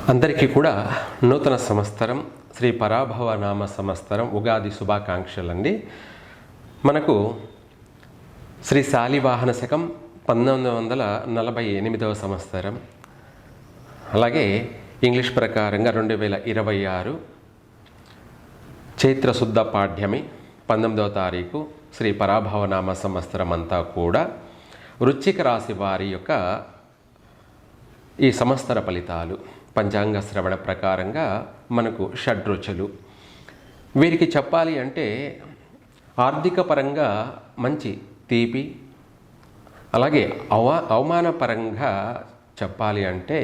అందరికీ కూడా నూతన సంవత్సరం శ్రీ పరాభవ నామ సంవత్సరం ఉగాది శుభాకాంక్షలండి. మనకు శ్రీ శాలివాహన శకం 1948వ సంవత్సరం, అలాగే ఇంగ్లీష్ ప్రకారంగా 2026 చైత్ర శుద్ధ పాడ్యమి 19వ తారీఖు శ్రీ పరాభవ నామ సంవత్సరం అంతా కూడా వృశ్చిక రాశి వారి యొక్క ఈ సంవత్సర ఫలితాలు పంచాంగ శ్రవణ ప్రకారంగా మనకు షడ్రుచులు. వీరికి చెప్పాలి అంటే ఆర్థిక పరంగా మంచి తీపి, అలాగే అవమానపరంగా చెప్పాలి అంటే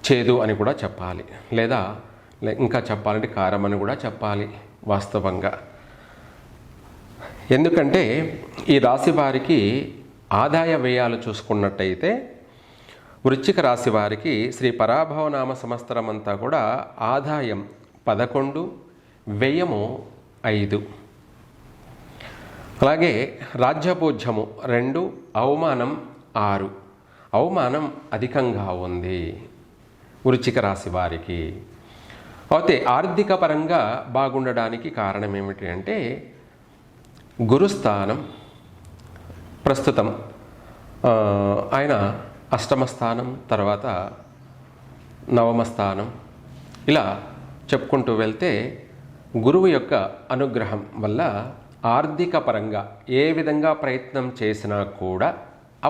చేదు అని కూడా చెప్పాలి, లేదా ఇంకా చెప్పాలంటే కారం అని కూడా చెప్పాలి వాస్తవంగా. ఎందుకంటే ఈ రాశి వారికి ఆదాయ వ్యయాలు చూసుకున్నట్టయితే వృశ్చిక రాశి వారికి శ్రీ పరాభవనామ సంవత్సరం అంతా కూడా ఆదాయం 11, వ్యయము 5, అలాగే రాజ్యపూజ్యము 2, అవమానం 6. అవమానం అధికంగా ఉంది వృశ్చిక రాశి వారికి. అయితే ఆర్థిక పరంగా బాగుండడానికి కారణం ఏమిటి అంటే గురుస్థానం ప్రస్తుతం ఆయన అష్టమ స్థానం, తర్వాత నవమ స్థానం, ఇలా చెప్పుకుంటూ వెళ్తే గురువు యొక్క అనుగ్రహం వల్ల ఆర్థిక పరంగా ఏ విధంగా ప్రయత్నం చేసినా కూడా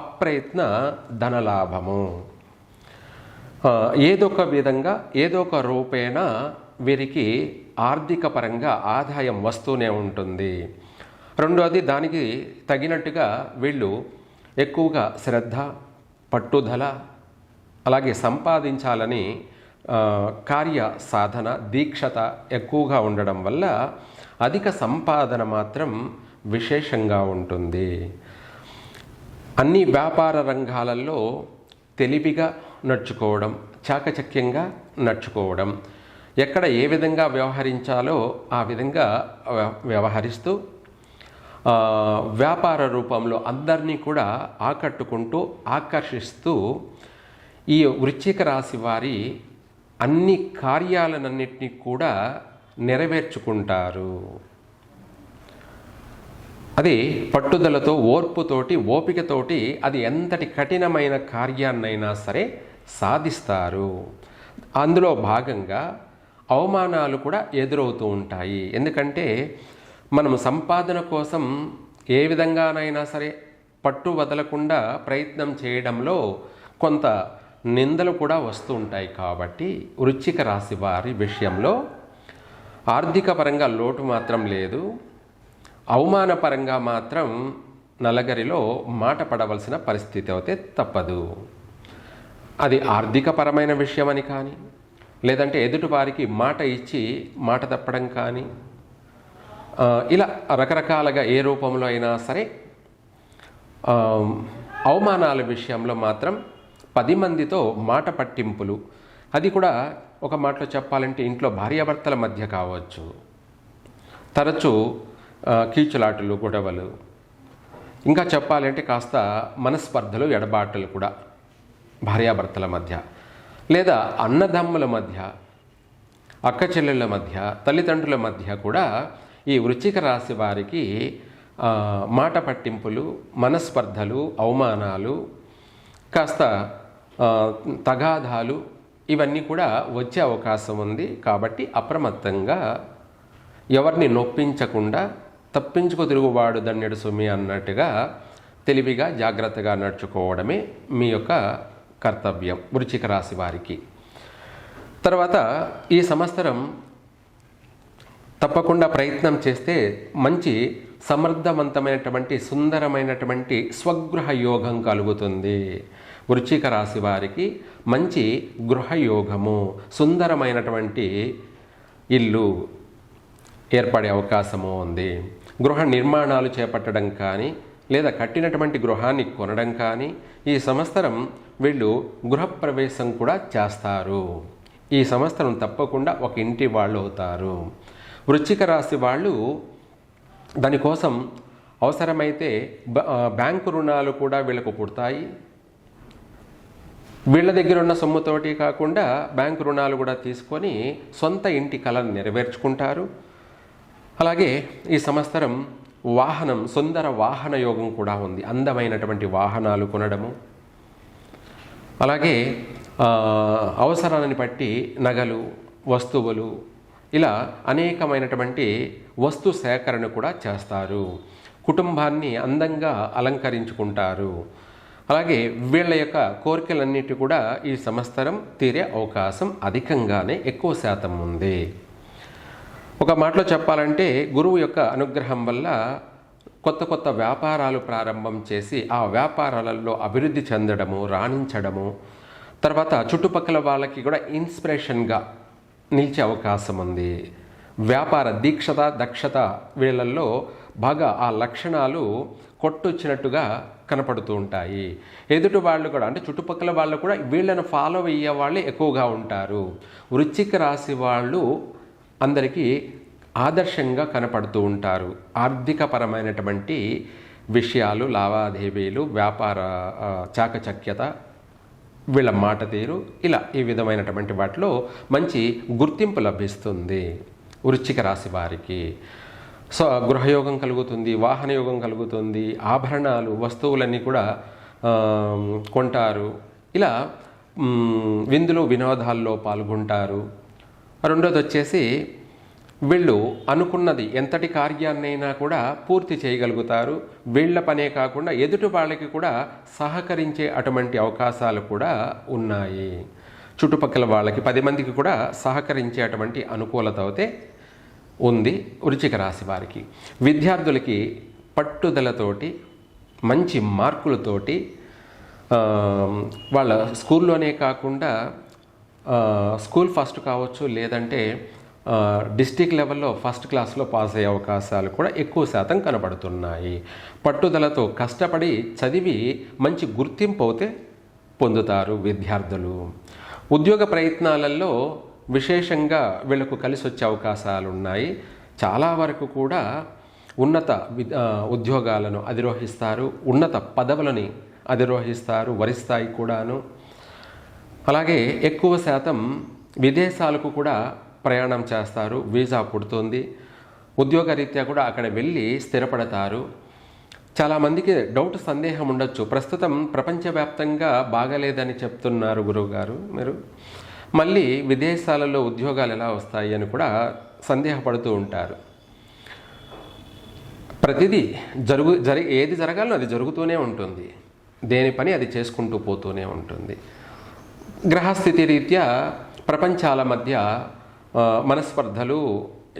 అప్రయత్న ధనలాభము ఏదో ఒక విధంగా ఏదో ఒక రూపేణ వీరికి ఆర్థిక పరంగా ఆదాయం వస్తూనే ఉంటుంది. రెండోది, దానికి తగినట్టుగా వీళ్ళు ఎక్కువగా శ్రద్ధ, పట్టుదల, అలాగే సంపాదించాలని కార్య సాధన, దీక్షత ఎక్కువగా ఉండడం వల్ల అధిక సంపాదన మాత్రం విశేషంగా ఉంటుంది. అన్ని వ్యాపార రంగాలలో తెలివిగా నడుచుకోవడం, చాకచక్యంగా నడుచుకోవడం, ఎక్కడ ఏ విధంగా వ్యవహరించాలో ఆ విధంగా వ్యవహరిస్తూ వ్యాపార రూపంలో అందరినీ కూడా ఆకట్టుకుంటూ ఆకర్షిస్తూ ఈ వృశ్చిక రాశి వారి అన్ని కార్యాలన్నింటినీ కూడా నెరవేర్చుకుంటారు. అది పట్టుదలతో, ఓర్పుతోటి, ఓపికతోటి అది ఎంతటి కఠినమైన కార్యాన్నైనా సరే సాధిస్తారు. అందులో భాగంగా అవమానాలు కూడా ఎదురవుతూ ఉంటాయి. ఎందుకంటే మనము సంపాదన కోసం ఏ విధంగానైనా సరే పట్టు వదలకుండా ప్రయత్నం చేయడంలో కొంత నిందలు కూడా వస్తూ ఉంటాయి. కాబట్టి వృశ్చిక రాశి వారి విషయంలో ఆర్థిక పరంగా లోటు మాత్రం లేదు, అవమానపరంగా మాత్రం నలగరిలో మాట పడవలసిన పరిస్థితి అయితే తప్పదు. అది ఆర్థిక పరమైన విషయం అని కానీ, లేదంటే ఎదుటి వారికి మాట ఇచ్చి మాట తప్పడం కానీ, ఇలా రకరకాలుగా ఏ రూపంలో అయినా సరే అవమానాల విషయంలో మాత్రం 10 మందితో మాట పట్టింపులు, అది కూడా ఒక మాటలో చెప్పాలంటే ఇంట్లో భార్యాభర్తల మధ్య కావచ్చు, తరచూ కీచులాటలు, గొడవలు, ఇంకా చెప్పాలంటే కాస్త మనస్పర్ధలు, ఎడబాటులు కూడా భార్యాభర్తల మధ్య, లేదా అన్నదమ్ముల మధ్య, అక్క చెల్లెళ్ళ మధ్య, తల్లిదండ్రుల మధ్య కూడా ఈ వృశ్చిక రాశి వారికి మాట పట్టింపులు, మనస్పర్ధలు, అవమానాలు, కాస్త తగాదాలు ఇవన్నీ కూడా వచ్చే అవకాశం ఉంది. కాబట్టి అప్రమత్తంగా ఎవరిని నొప్పించకుండా తప్పించుకు తిరుగువాడు ధన్యుడు సుమి అన్నట్టుగా తెలివిగా జాగ్రత్తగా నడుచుకోవడమే మీ యొక్క కర్తవ్యం వృశ్చిక రాశి వారికి. తర్వాత ఈ సంవత్సరం తప్పకుండా ప్రయత్నం చేస్తే మంచి సమర్థవంతమైనటువంటి సుందరమైనటువంటి స్వగృహ యోగం కలుగుతుంది. వృశ్చిక రాశి వారికి మంచి గృహయోగము, సుందరమైనటువంటి ఇల్లు ఏర్పడే అవకాశము ఉంది. గృహ నిర్మాణాలు చేపట్టడం కానీ, లేదా కట్టినటువంటి గృహాన్ని కొనడం కానీ, ఈ సంవత్సరం వీళ్ళు గృహప్రవేశం కూడా చేస్తారు. ఈ సంవత్సరం తప్పకుండా ఒక ఇంటి వాళ్ళు అవుతారు. వృశ్చిక రాశి వాళ్ళు దానికోసం అవసరమైతే బ్యాంకు రుణాలు కూడా వీళ్ళకు పుడతాయి. వీళ్ళ దగ్గర ఉన్న సొమ్ముతోటి కాకుండా బ్యాంకు రుణాలు కూడా తీసుకొని సొంత ఇంటి కలను నెరవేర్చుకుంటారు. అలాగే ఈ సంవత్సరం సుందర వాహన యోగం కూడా ఉంది. అందమైనటువంటి వాహనాలు కొనడము, అలాగే అవసరాన్ని బట్టి నగలు, వస్తువులు, ఇలా అనేకమైనటువంటి వస్తు సేకరణ కూడా చేస్తారు. కుటుంబాన్ని అందంగా అలంకరించుకుంటారు. అలాగే వీళ్ళ యొక్క కోరికలన్నిటి కూడా ఈ సంవత్సరం తీరే అవకాశం అధికంగానే ఎక్కువ శాతం ఉంది. ఒక మాటలో చెప్పాలంటే గురువు యొక్క అనుగ్రహం వల్ల కొత్త కొత్త వ్యాపారాలు ప్రారంభం చేసి ఆ వ్యాపారాలలో అభివృద్ధి చెందడము, రాణించడము, తర్వాత చుట్టుపక్కల వాళ్ళకి కూడా ఇన్స్పిరేషన్గా నిలిచే అవకాశం ఉంది. వ్యాపార దక్షత వీళ్ళల్లో బాగా ఆ లక్షణాలు కొట్టొచ్చినట్టుగా కనపడుతూ ఉంటాయి. ఎదుటి వాళ్ళు కూడా అంటే చుట్టుపక్కల వాళ్ళు కూడా వీళ్ళను ఫాలో అయ్యే వాళ్ళే ఎక్కువగా ఉంటారు. వృశ్చిక రాశి వాళ్ళు అందరికీ ఆదర్శంగా కనపడుతూ ఉంటారు. ఆర్థికపరమైనటువంటి విషయాలు, లావాదేవీలు, వ్యాపార చాకచక్యత, వీళ్ళ మాట తీరు, ఇలా ఈ విధమైనటువంటి వాటిలో మంచి గుర్తింపు లభిస్తుంది వృశ్చిక రాశి వారికి. సో గృహయోగం కలుగుతుంది, వాహన యోగం కలుగుతుంది, ఆభరణాలు, వస్తువులన్నీ కూడా కొంటారు. ఇలా విందులు వినోదాల్లో పాల్గొంటారు. రెండోది వచ్చేసి వీళ్ళు అనుకున్నది ఎంతటి కార్యాన్నైనా కూడా పూర్తి చేయగలుగుతారు. వీళ్ళ పనే కాకుండా ఎదుటి వాళ్ళకి కూడా సహకరించే అటువంటి అవకాశాలు కూడా ఉన్నాయి. చుట్టుపక్కల వాళ్ళకి 10 మందికి కూడా సహకరించే అటువంటి అనుకూలత అయితే ఉంది వృశ్చిక రాశి వారికి. విద్యార్థులకి పట్టుదలతోటి, మంచి మార్కులతోటి వాళ్ళ స్కూల్లోనే కాకుండా స్కూల్ ఫస్ట్ కావచ్చు, లేదంటే డిస్టిక్ లెవెల్లో ఫస్ట్ క్లాస్లో పాస్ అయ్యే అవకాశాలు కూడా ఎక్కువ శాతం కనబడుతున్నాయి. పట్టుదలతో కష్టపడి చదివి మంచి గుర్తింపు అయితే పొందుతారు విద్యార్థులు. ఉద్యోగ ప్రయత్నాలలో విశేషంగా వీళ్ళకు కలిసి వచ్చే అవకాశాలు ఉన్నాయి. చాలా వరకు కూడా ఉన్నత ఉద్యోగాలను అధిరోహిస్తారు, ఉన్నత పదవులని అధిరోహిస్తారు, వరిస్తాయి కూడాను. అలాగే ఎక్కువ శాతం విదేశాలకు కూడా ప్రయాణం చేస్తారు, వీసా పుడుతుంది. ఉద్యోగరీత్యా కూడా అక్కడ వెళ్ళి స్థిరపడతారు. చాలామందికి సందేహం ఉండొచ్చు, ప్రస్తుతం ప్రపంచవ్యాప్తంగా బాగలేదని చెప్తున్నారు గురువుగారు మీరు, మళ్ళీ విదేశాలలో ఉద్యోగాలు ఎలా వస్తాయి అని కూడా సందేహపడుతూ ఉంటారు. ప్రతిదీ ఏది జరగాలో అది జరుగుతూనే ఉంటుంది. దేని పని అది చేసుకుంటూ పోతూనే ఉంటుంది. గ్రహస్థితి రీత్యా ప్రపంచాల మధ్య మనస్పర్ధలు,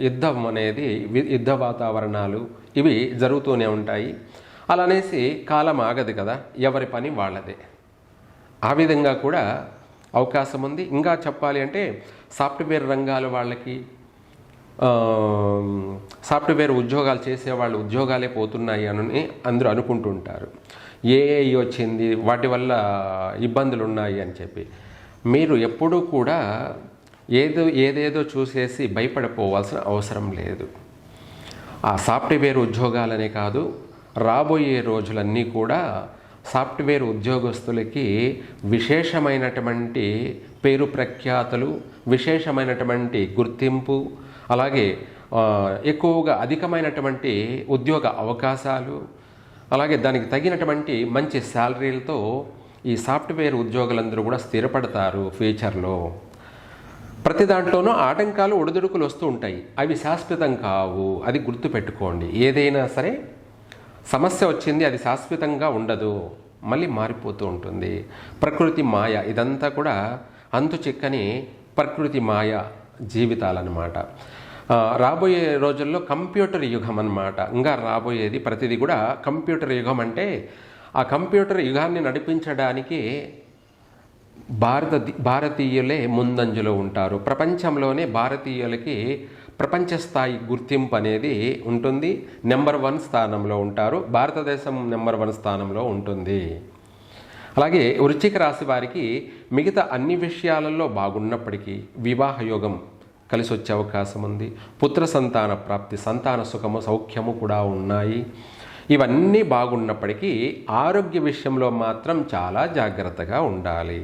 యుద్ధం అనేది, యుద్ధ వాతావరణాలు ఇవి జరుగుతూనే ఉంటాయి. అలానేసి కాలం ఆగదు కదా, ఎవరి పని వాళ్ళదే. ఆ విధంగా కూడా అవకాశం ఉంది. ఇంకా చెప్పాలి అంటే సాఫ్ట్వేర్ రంగాల వాళ్ళకి, సాఫ్ట్వేర్ ఉద్యోగాలు చేసేవాళ్ళు ఉద్యోగాలే పోతున్నాయి అని అందరూ అనుకుంటుంటారు. ఏఐ వచ్చింది, వాటి వల్ల ఇబ్బందులు ఉన్నాయి అని చెప్పి. మీరు ఎప్పుడూ కూడా ఏదేదో చూసేసి భయపడిపోవాల్సిన అవసరం లేదు. ఆ సాఫ్ట్వేర్ ఉద్యోగాలనే కాదు, రాబోయే రోజులన్నీ కూడా సాఫ్ట్వేర్ ఉద్యోగస్తులకి విశేషమైనటువంటి పేరు ప్రఖ్యాతలు, విశేషమైనటువంటి గుర్తింపు, అలాగే ఎక్కువగా అధికమైనటువంటి ఉద్యోగ అవకాశాలు, అలాగే దానికి తగినటువంటి మంచి శాలరీలతో ఈ సాఫ్ట్వేర్ ఉద్యోగులందరూ కూడా స్థిరపడతారు ఫ్యూచర్లో. ప్రతి దాంట్లోనూ ఆటంకాలు, ఒడిదుడుకులు వస్తూ ఉంటాయి. అవి శాశ్వతం కావు, అది గుర్తుపెట్టుకోండి. ఏదైనా సరే సమస్య వచ్చింది, అది శాశ్వతంగా ఉండదు, మళ్ళీ మారిపోతూ ఉంటుంది. ప్రకృతి మాయ, ఇదంతా కూడా అంతు చిక్కని ప్రకృతి మాయ జీవితాలన్నమాట. రాబోయే రోజుల్లో కంప్యూటర్ యుగం అన్నమాట. ఇంకా రాబోయేది ప్రతిదీ కూడా కంప్యూటర్ యుగం. అంటే ఆ కంప్యూటర్ యుగాన్ని నడిపించడానికి భారతీయులే ముందంజలో ఉంటారు. ప్రపంచంలోనే భారతీయులకి ప్రపంచ స్థాయి గుర్తింపు అనేది ఉంటుంది. నెంబర్ 1 స్థానంలో ఉంటారు. భారతదేశం నెంబర్ 1 స్థానంలో ఉంటుంది. అలాగే వృశ్చిక రాశి వారికి మిగతా అన్ని విషయాలలో బాగున్నప్పటికీ వివాహ యోగం కలిసి వచ్చే అవకాశం ఉంది. పుత్ర సంతాన ప్రాప్తి, సంతాన సుఖము, సౌఖ్యము కూడా ఉన్నాయి. ఇవన్నీ బాగున్నప్పటికీ ఆరోగ్య విషయంలో మాత్రం చాలా జాగ్రత్తగా ఉండాలి.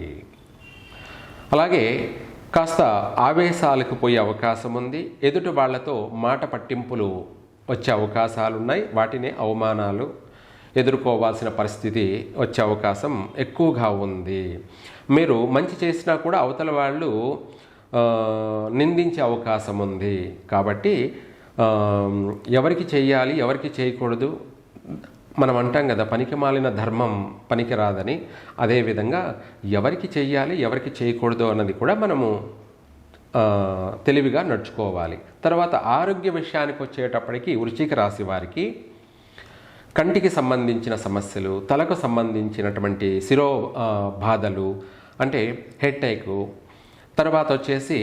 అలాగే కాస్త ఆవేశాలకు పోయే అవకాశం ఉంది. ఎదుటి వాళ్లతో మాట పట్టింపులు వచ్చే అవకాశాలు ఉన్నాయి. వాటిని అవమానాలు ఎదుర్కోవాల్సిన పరిస్థితి వచ్చే అవకాశం ఎక్కువగా ఉంది. మీరు మంచి చేసినా కూడా అవతల వాళ్ళు నిందించే అవకాశం ఉంది. కాబట్టి ఎవరికి చేయాలి, ఎవరికి చేయకూడదు, మనం అంటాం కదా, పనికి మాలిన ధర్మం పనికిరాదని. అదేవిధంగా ఎవరికి చెయ్యాలి, ఎవరికి చేయకూడదు అన్నది కూడా మనము తెలివిగా నడుచుకోవాలి. తర్వాత ఆరోగ్య విషయానికి వచ్చేటప్పటికి వృశ్చిక రాశి వారికి కంటికి సంబంధించిన సమస్యలు, తలకు సంబంధించినటువంటి శిరో బాధలు అంటే హెడ్ఏక్, తర్వాత వచ్చేసి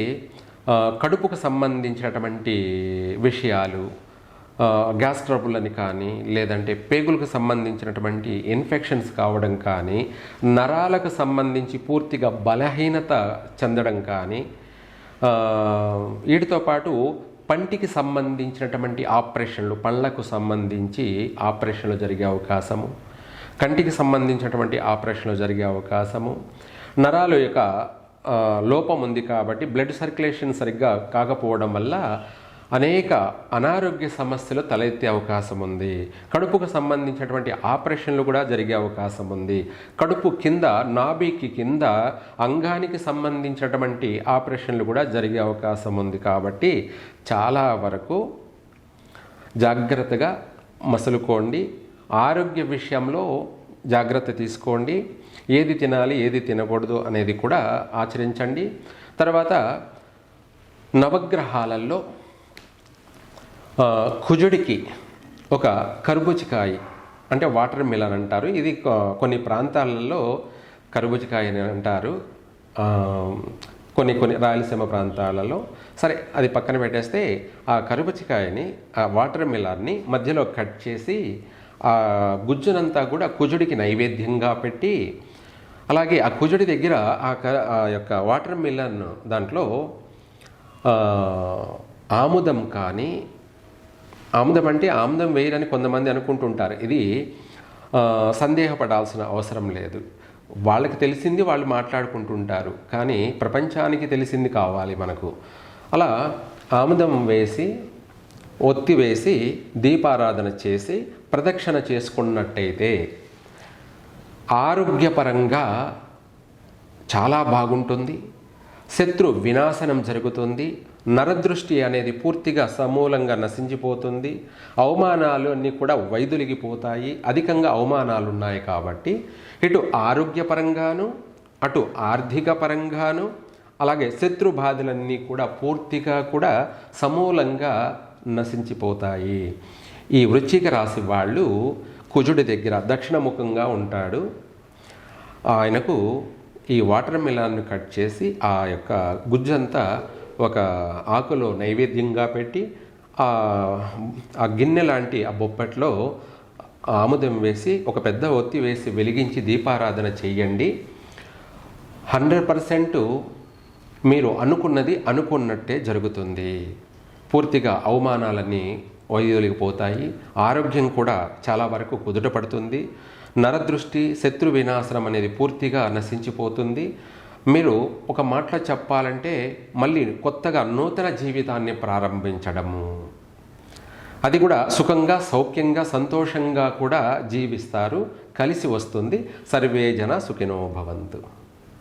కడుపుకు సంబంధించినటువంటి విషయాలు, గ్యాస్ ట్రబుల్ అని కానీ, లేదంటే పేగులకు సంబంధించినటువంటి ఇన్ఫెక్షన్స్ కావడం కానీ, నరాలకు సంబంధించి పూర్తిగా బలహీనత చెందడం కానీ, వీటితో పాటు పంటికి సంబంధించినటువంటి ఆపరేషన్లు, పళ్ళకు సంబంధించి ఆపరేషన్లు జరిగే అవకాశము, కంటికి సంబంధించినటువంటి ఆపరేషన్లు జరిగే అవకాశము, నరాల యొక్క లోపం ఉంది కాబట్టి బ్లడ్ సర్క్యులేషన్ సరిగ్గా కాకపోవడం వల్ల అనేక అనారోగ్య సమస్యలు తలెత్తే అవకాశం ఉంది. కడుపుకు సంబంధించినటువంటి ఆపరేషన్లు కూడా జరిగే అవకాశం ఉంది. కడుపు కింద, నాభికి కింద అంగానికి సంబంధించినటువంటి ఆపరేషన్లు కూడా జరిగే అవకాశం ఉంది. కాబట్టి చాలా వరకు జాగ్రత్తగా మసులుకోండి. ఆరోగ్య విషయంలో జాగ్రత్త తీసుకోండి. ఏది తినాలి, ఏది తినకూడదు అనేది కూడా ఆచరించండి. తర్వాత నవగ్రహాలలో కుజుడికి ఒక కర్బూజకాయ అంటే వాటర్ మిలన్ అంటారు. ఇది కొన్ని ప్రాంతాలలో కర్బూజకాయ అని అంటారు, కొన్ని రాయలసీమ ప్రాంతాలలో. సరే, అది పక్కన పెట్టేస్తే ఆ కర్బూజకాయని, ఆ వాటర్ మిలన్ని మధ్యలో కట్ చేసి ఆ గుజ్జునంతా కూడా కుజుడికి నైవేద్యంగా పెట్టి, అలాగే ఆ కుజుడి దగ్గర ఆ యొక్క వాటర్ మిలన్ దాంట్లో ఆముదం కానీ, ఆముదం అంటే ఆముదం వేయరని కొంతమంది అనుకుంటుంటారు. ఇది సందేహపడాల్సిన అవసరం లేదు. వాళ్ళకి తెలిసింది వాళ్ళు మాట్లాడుకుంటుంటారు, కానీ ప్రపంచానికి తెలిసింది కావాలి మనకు. అలా ఆముదం వేసి, ఒత్తి వేసి, దీపారాధన చేసి ప్రదక్షిణ చేసుకున్నట్టయితే ఆరోగ్యపరంగా చాలా బాగుంటుంది. శత్రు వినాశనం జరుగుతుంది. నరదృష్టి అనేది పూర్తిగా సమూలంగా నశించిపోతుంది. అవమానాలు అన్నీ కూడా వైదొలిగిపోతాయి. అధికంగా అవమానాలు ఉన్నాయి కాబట్టి ఇటు ఆరోగ్యపరంగాను, అటు ఆర్థిక పరంగాను, అలాగే శత్రు బాధలన్నీ కూడా పూర్తిగా కూడా సమూలంగా నశించిపోతాయి. ఈ వృశ్చిక రాశి వాళ్ళు కుజుడి దగ్గర దక్షిణముఖంగా ఉంటాడు. ఆయనకు ఈ వాటర్ మిలాన్ని కట్ చేసి ఆ యొక్క గుజ్జంతా ఒక ఆకులో నైవేద్యంగా పెట్టి ఆ గిన్నె లాంటి ఆ బొప్పట్లో ఆముదం వేసి ఒక పెద్ద ఒత్తి వేసి వెలిగించి దీపారాధన చెయ్యండి. 100% మీరు అనుకున్నది అనుకున్నట్టే జరుగుతుంది. పూర్తిగా అవమానాలన్నీ వైదొలిగిపోతాయి. ఆరోగ్యం కూడా చాలా వరకు కుదుట పడుతుంది. నరదృష్టి, శత్రు వినాశనం అనేది పూర్తిగా నశించిపోతుంది. మీరు ఒక మాటలో చెప్పాలంటే మళ్ళీ కొత్తగా నూతన జీవితాన్ని ప్రారంభించడము, అది కూడా సుఖంగా, సౌఖ్యంగా, సంతోషంగా కూడా జీవిస్తారు. కలిసి వస్తుంది. సర్వే జన సుఖినో భవంతు.